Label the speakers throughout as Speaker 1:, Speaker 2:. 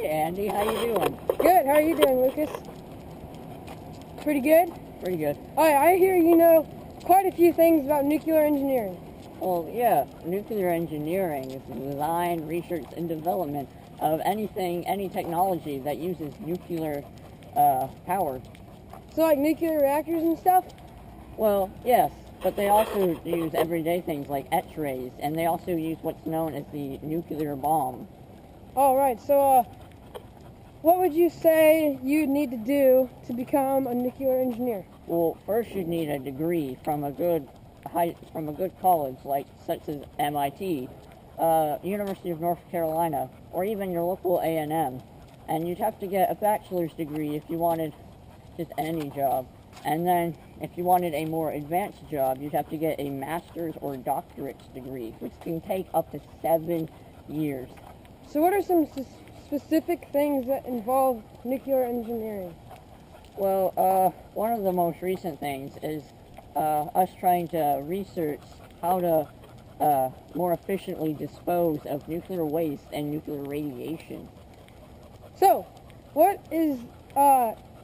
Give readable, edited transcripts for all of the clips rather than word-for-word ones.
Speaker 1: Andy, how you doing?
Speaker 2: Good. How are you doing, Lucas? Pretty good?
Speaker 1: Pretty good.
Speaker 2: I hear you know quite a few things about nuclear engineering.
Speaker 1: Well, yeah, nuclear engineering is the design, research, and development of any technology that uses nuclear power.
Speaker 2: So like nuclear reactors and stuff?
Speaker 1: Well, yes, but they also use everyday things like X-rays, and they also use what's known as the nuclear bomb.
Speaker 2: All right. So what would you say you'd need to do to become a nuclear engineer?
Speaker 1: Well, first you'd need a degree from a good college, such as MIT, University of North Carolina, or even your local A&M. And you'd have to get a bachelor's degree if you wanted just any job. And then if you wanted a more advanced job, you'd have to get a master's or doctorate's degree, which can take up to 7 years.
Speaker 2: So what are some specific things that involve nuclear engineering?
Speaker 1: Well, one of the most recent things is us trying to research how to more efficiently dispose of nuclear waste and nuclear radiation.
Speaker 2: So, are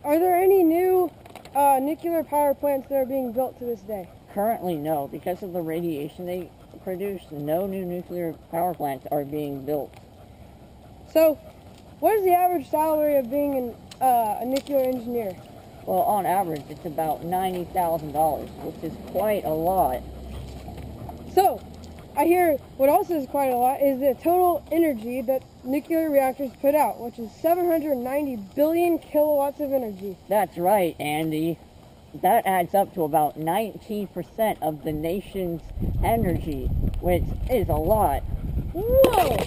Speaker 2: there any new nuclear power plants that are being built to this day?
Speaker 1: Currently, no. Because of the radiation they produce, no new nuclear power plants are being built.
Speaker 2: So, what is the average salary of being a nuclear engineer?
Speaker 1: Well, on average, it's about $90,000, which is quite a lot.
Speaker 2: So, I hear what also is quite a lot is the total energy that nuclear reactors put out, which is 790 billion kilowatts of energy.
Speaker 1: That's right, Andy. That adds up to about 19% of the nation's energy, which is a lot.
Speaker 2: Whoa!